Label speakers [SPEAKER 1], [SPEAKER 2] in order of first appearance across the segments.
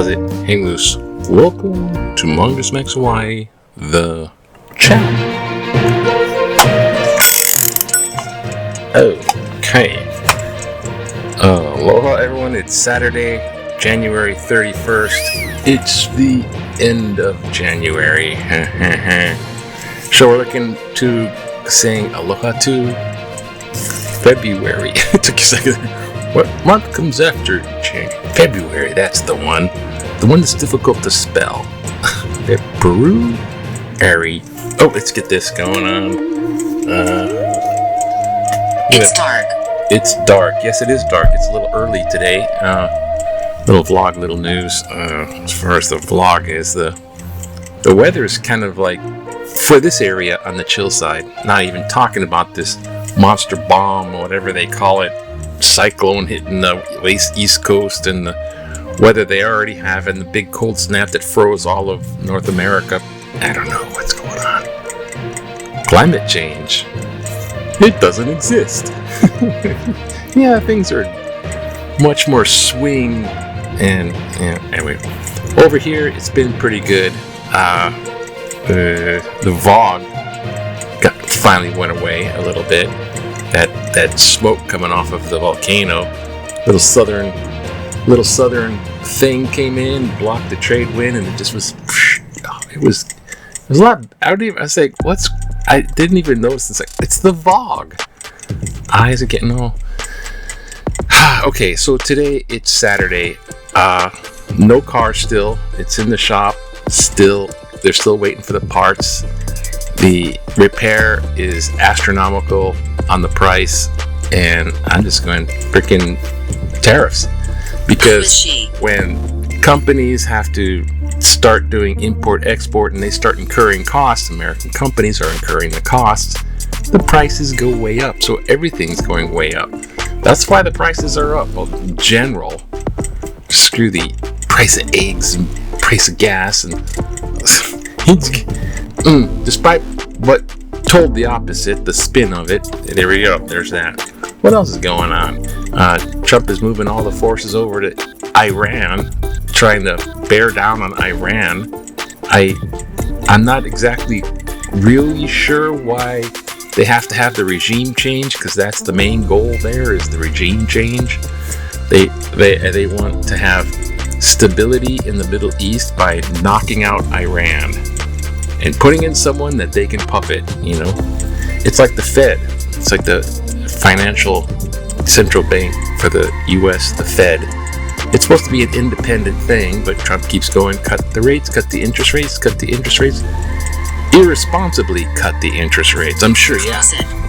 [SPEAKER 1] How's it? Hey Moose. Welcome to Mongoose Max Hawaii, the channel. Okay. Aloha everyone, it's Saturday, January 31st. It's the end of January. So we're looking to sing aloha to February. It took a second. What month comes after February? That's the one. The one that's difficult to spell. Peru-ary. Oh, let's get this going on.
[SPEAKER 2] It's dark.
[SPEAKER 1] It's dark. Yes, it is dark. It's a little early today. Little vlog, little news. As far as the vlog is, the weather is kind of like, for this area, on the chill side. Not even talking about this monster bomb or whatever they call it. Cyclone hitting the east coast and the weather they already have and the big cold snap that froze all of North America. I don't know what's going on. Climate change. It doesn't exist. Yeah, things are much more swing and anyway. Over here it's been pretty good. The fog finally went away a little bit. That smoke coming off of the volcano, little southern thing came in, blocked the trade wind, and it just was. It was a lot. I was like, I didn't even notice. It's the fog. Eyes are getting all. Okay, so today it's Saturday. No car still. It's in the shop. Still, they're still waiting for the parts. The repair is astronomical on the price, and I'm just going freaking tariffs, because when companies have to start doing import-export and they start incurring costs, American companies are incurring the costs, the prices go way up. So everything's going way up. That's why the prices are up. Well, in general, screw the price of eggs and price of gas, and despite what told the opposite, the spin of it. There we go. There's that. What else is going on? Trump is moving all the forces over to Iran, trying to bear down on Iran. I'm not exactly really sure why they have to have the regime change, because that's the main goal there, is the regime change. They want to have stability in the Middle East by knocking out Iran and putting in someone that they can puppet, you know? It's like the Fed. It's like the financial central bank for the U.S., the Fed. It's supposed to be an independent thing, but Trump keeps going, cut the rates, cut the interest rates, cut the interest rates. Irresponsibly cut the interest rates. I'm sure, yeah,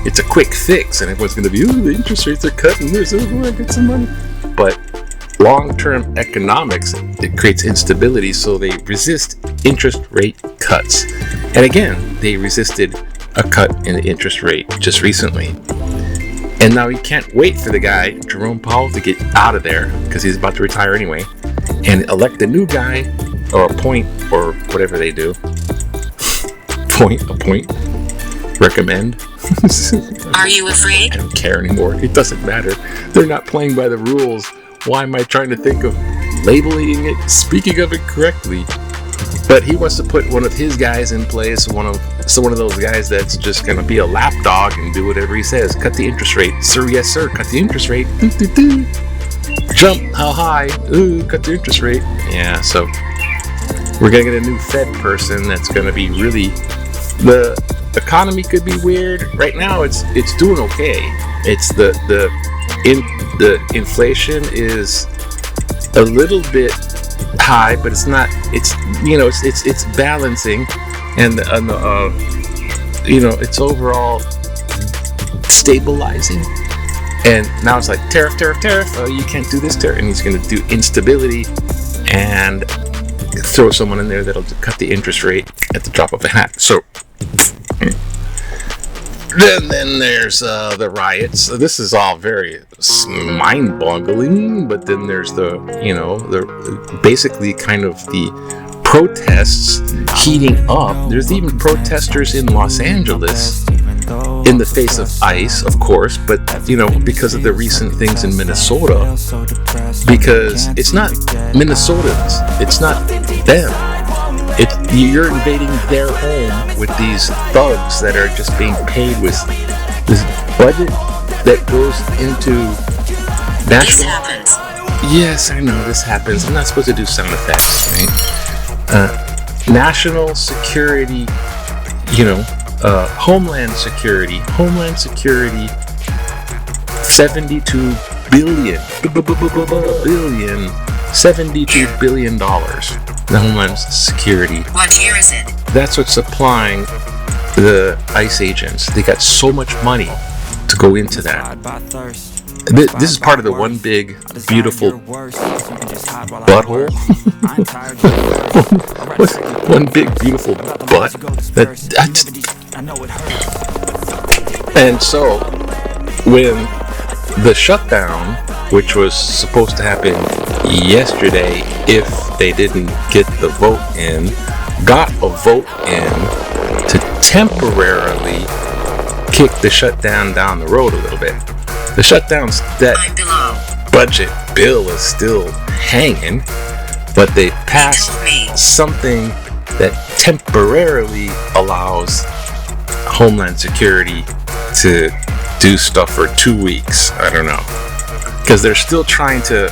[SPEAKER 1] it's a quick fix, and everyone's going to be, the interest rates are cut, and there's, I get some money. But long-term economics, it creates instability, so they resist interest rate cuts. And again, they resisted a cut in the interest rate just recently. And now he can't wait for the guy, Jerome Powell, to get out of there, because he's about to retire anyway, and elect a new guy, or appoint, or whatever they do. Appoint, recommend.
[SPEAKER 2] Are you afraid?
[SPEAKER 1] I don't care anymore. It doesn't matter. They're not playing by the rules. Why am I trying to think of labeling it, speaking of it correctly? But he wants to put one of his guys in place, one of those guys that's just going to be a lapdog and do whatever he says. Cut the interest rate. Sir, yes, sir. Cut the interest rate. Jump. How high? Ooh, cut the interest rate. Yeah, so we're going to get a new Fed person that's going to be really... The economy could be weird. Right now, it's doing okay. It's the inflation is a little bit high, but it's not. It's it's balancing, and it's overall stabilizing. And now it's like tariff. You can't do this tariff, and he's going to do instability and throw someone in there that'll cut the interest rate at the drop of a hat. So. Then there's the riots. This is all very mind-boggling, but then there's the basically kind of the protests heating up. There's even protesters in Los Angeles in the face of ICE, of course, but because of the recent things in Minnesota, because it's not Minnesotans. It's not them. You're invading their home with these thugs that are just being paid with this budget that goes into
[SPEAKER 2] This
[SPEAKER 1] national.
[SPEAKER 2] happens.
[SPEAKER 1] Yes, I know this happens. I'm not supposed to do sound effects, right? National security, Homeland Security. Homeland Security, $72 billion. $72 billion. The Homeland Security.
[SPEAKER 2] What year is it?
[SPEAKER 1] That's what's supplying the ICE agents. They got so much money to go into that. This is part of the one big, beautiful butthole. One big, beautiful butt. And so, when the shutdown, which was supposed to happen yesterday if they didn't get the vote in, got a vote in to temporarily kick the shutdown down the road a little bit. The shutdown's that budget bill is still hanging, but they passed something that temporarily allows Homeland Security to do stuff for 2 weeks. I don't know. Because they're still trying to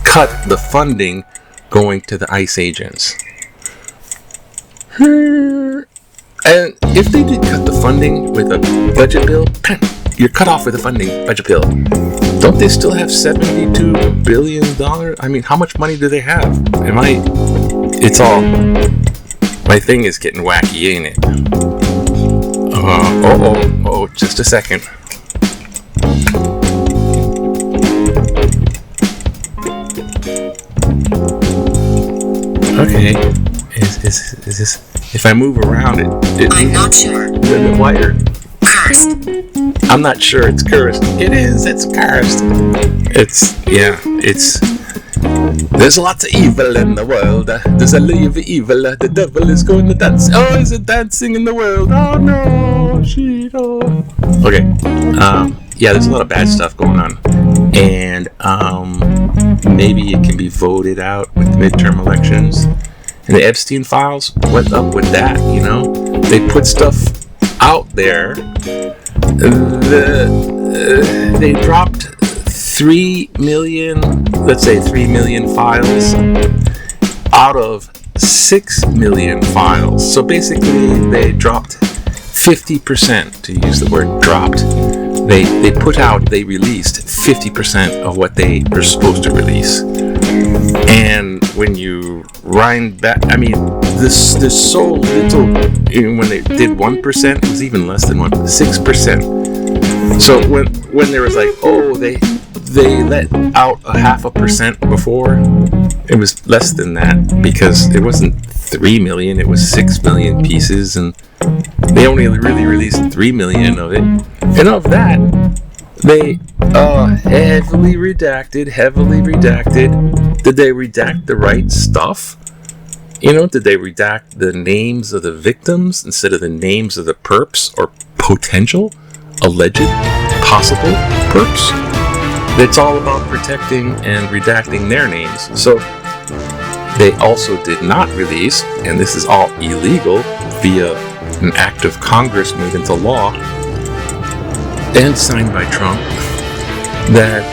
[SPEAKER 1] cut the funding going to the ICE agents. And if they did cut the funding with a budget bill, you're cut off with a funding budget bill. Don't they still have $72 billion? I mean, how much money do they have? It's all, my thing is getting wacky, ain't it? Just a second. Okay, is this, if I move around
[SPEAKER 2] I'm not sure.
[SPEAKER 1] The wire.
[SPEAKER 2] Cursed.
[SPEAKER 1] I'm not sure it's cursed. It's cursed. There's lots of evil in the world. There's a league of evil. The devil is going to dance. Oh, is it dancing in the world? Oh no, Okay. There's a lot of bad stuff going on. And maybe it can be voted out with midterm elections. And the Epstein Files, what's up with that, They put stuff out there. They dropped 3 million files out of 6 million files. So basically they dropped 50%, to use the word dropped. They released 50% of what they were supposed to release. And when you wind back, there's so little, when they did 1%, it was even less than 6%. So when there was they let out a 0.5% before, it was less than that, because it wasn't 3 million, it was 6 million pieces, and they only really released 3 million of it. And of that, they heavily redacted. Did they redact the right stuff? Did they redact the names of the victims instead of the names of the perps or potential, alleged, possible perps? It's all about protecting and redacting their names. So they also did not release, and this is all illegal via an act of Congress made into law and signed by Trump, that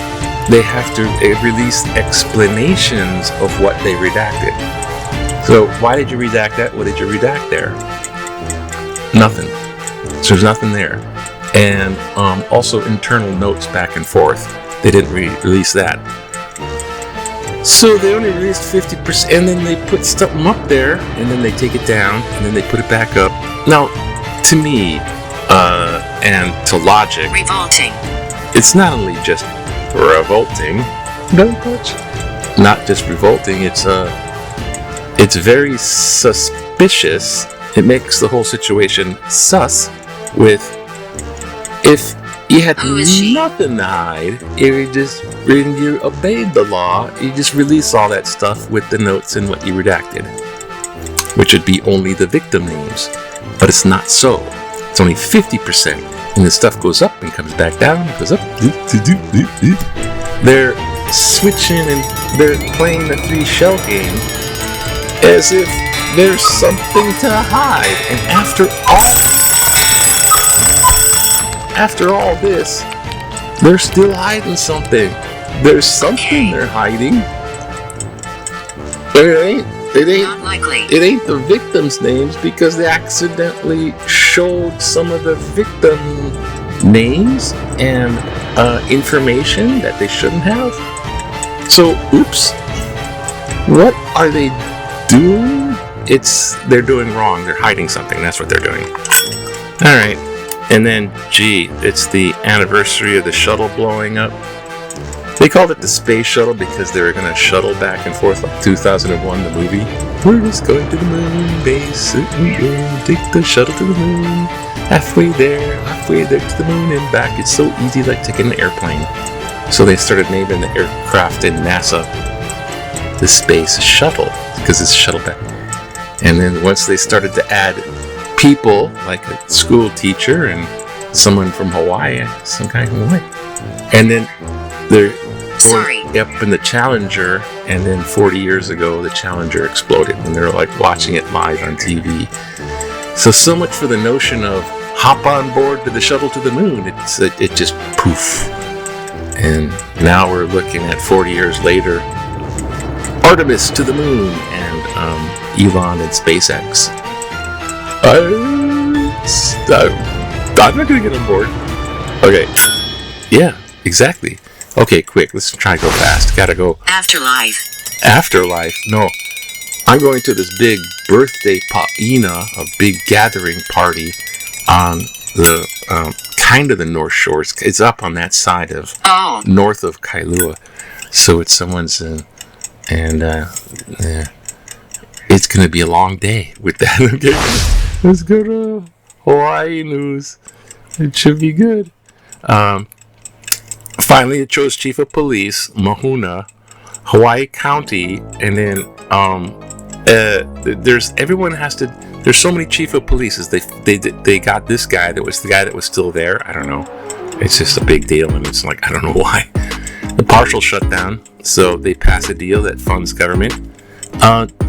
[SPEAKER 1] they have to release explanations of what they redacted. So why did you redact that? What did you redact there? Nothing. So there's nothing there. And also internal notes back and forth. They didn't release that. So they only released 50%, and then they put something up there, and then they take it down, and then they put it back up. Now, to me, and to logic,
[SPEAKER 2] Revolting.
[SPEAKER 1] It's not only just revolting, don't touch. Not just revolting. It's very suspicious. It makes the whole situation sus. With if you had nothing to hide, when you obeyed the law, you just release all that stuff with the notes and what you redacted, which would be only the victim names. But it's not so. It's only 50%, and the stuff goes up and comes back down, goes up. switching and they're playing the 3 shell game as if there's something to hide. And after all this, they're still hiding something. There's something they're hiding. It ain't the victims' names, because they accidentally showed some of the victim names and information that they shouldn't have. So, oops. What are they doing? They're doing wrong. They're hiding something. That's what they're doing. All right. And then, it's the anniversary of the shuttle blowing up. They called it the space shuttle because they were going to shuttle back and forth like 2001, the movie. We're just going to the moon base. Take the shuttle to the moon. Halfway there to the moon and back. It's so easy, like taking an airplane. So they started naming the aircraft in NASA the space shuttle, because it's shuttle back. And then once they started to add people, like a school teacher and someone from Hawaii, some guy from Hawaii, and then they're up in the Challenger, and then 40 years ago the Challenger exploded, and they're like watching it live on TV. So much for the notion of hop on board to the shuttle to the moon. It just poof. And now we're looking at 40 years later, Artemis to the moon, and Elon and SpaceX. I'm not gonna get on board. Okay. Yeah, exactly. Okay, quick. Let's try to go fast. Gotta go. Afterlife? No. I'm going to this big birthday paina, a big gathering party on the kind of the North Shore. It's up on that side of north of Kailua. So it's someone's, it's going to be a long day with that. Okay, let's go to Hawaii news. It should be good. Finally, it chose Chief of Police Mahuna, Hawaii County, and then there's so many Chief of Polices. They got this guy that was the guy that was still there. I don't know. It's just a big deal, and it's like, I don't know why. The partial shutdown. So they pass a deal that funds government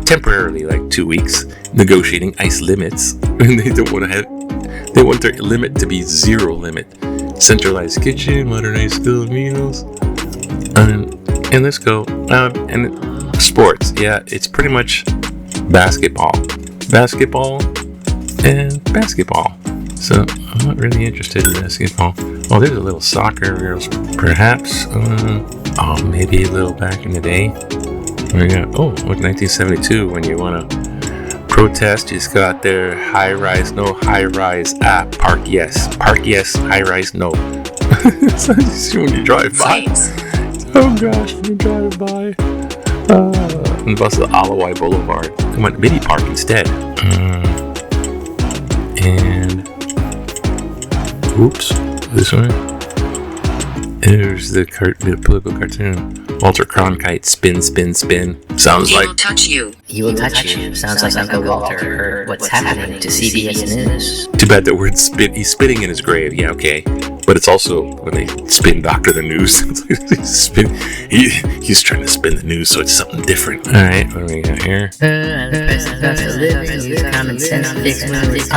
[SPEAKER 1] temporarily, like 2 weeks, negotiating ice limits. And they want their limit to be zero limit. Centralized kitchen, modernized school meals, and let's go. And sports, yeah, it's pretty much basketball, and basketball. So I'm not really interested in basketball. Oh, there's a little soccer, perhaps. Maybe a little back in the day. We got 1972, when you want to protest, you just go out there, high rise, no, high rise, park yes, high rise, no. So when you drive by. Oh gosh, when you drive by. And bus the Alawai Boulevard. Come on, mini park instead. And oops, this one. There's the political cartoon. Walter Cronkite, spin. Sounds like...
[SPEAKER 3] He will touch you. Sounds like Uncle Walter heard what's happening to CBS News.
[SPEAKER 1] Too bad that word spit. He's spitting in his grave. Yeah, okay. But it's also when they spin Doctor the News. He's trying to spin the news, so it's something different. All right, what do we got here?
[SPEAKER 3] Common sense fixing with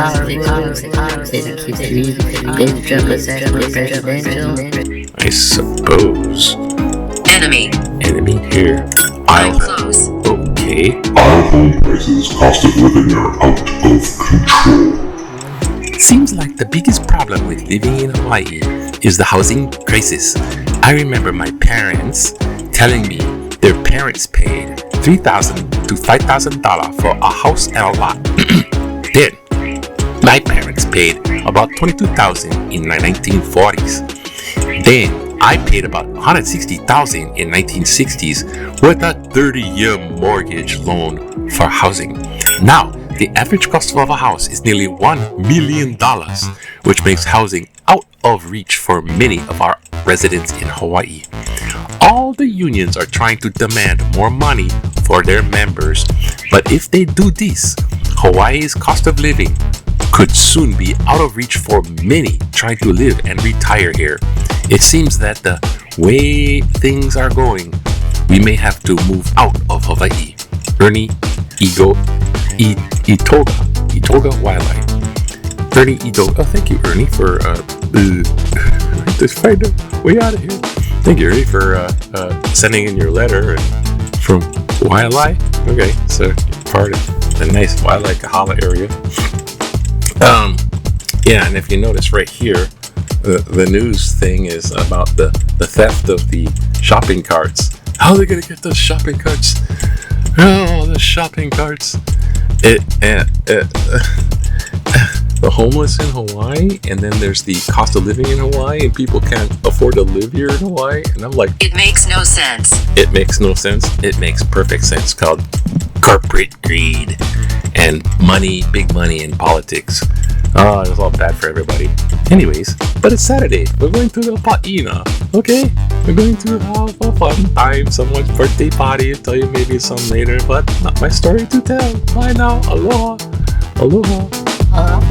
[SPEAKER 1] I suppose.
[SPEAKER 2] Enemy
[SPEAKER 1] here.
[SPEAKER 2] I'm close.
[SPEAKER 1] Okay.
[SPEAKER 4] Our home prices, cost of living are out of control.
[SPEAKER 1] Seems like the biggest problem with living in Hawaii is the housing crisis. I remember my parents telling me their parents paid $3,000 to $5,000 for a house and a lot. Then, my parents paid about $22,000 in the 1940s. Then, I paid about $160,000 in 1960s with a 30-year mortgage loan for housing. Now, the average cost of a house is nearly $1 million, which makes housing out of reach for many of our residents in Hawaii. All the unions are trying to demand more money for their members, but if they do this, Hawaii's cost of living could soon be out of reach for many trying to live and retire here. It seems that the way things are going, we may have to move out of Hawaii. Ernie Itoga Wildlife. Ernie Itoga. Oh, thank you, Ernie, for just find a way out of here. Thank you, Ernie, for sending in your letter from Waialae. Okay, so part of the nice Waialae Kahala area. Yeah, and if you notice right here, the news thing is about the theft of the shopping carts. How are they going to get those shopping carts? Oh, the shopping carts. The homeless in Hawaii, and then there's the cost of living in Hawaii, and people can't afford to live here in Hawaii. And I'm like,
[SPEAKER 2] It makes no sense.
[SPEAKER 1] it makes no sense. It makes perfect sense. Called corporate greed and money, big money in politics. Oh, it's all bad for everybody. Anyways, but it's Saturday. We're going to the Pa'ina, okay? We're going to have a fun time, someone's birthday party. I'll tell you maybe some later, but not my story to tell. Bye now. Aloha. Aloha.
[SPEAKER 3] Aloha.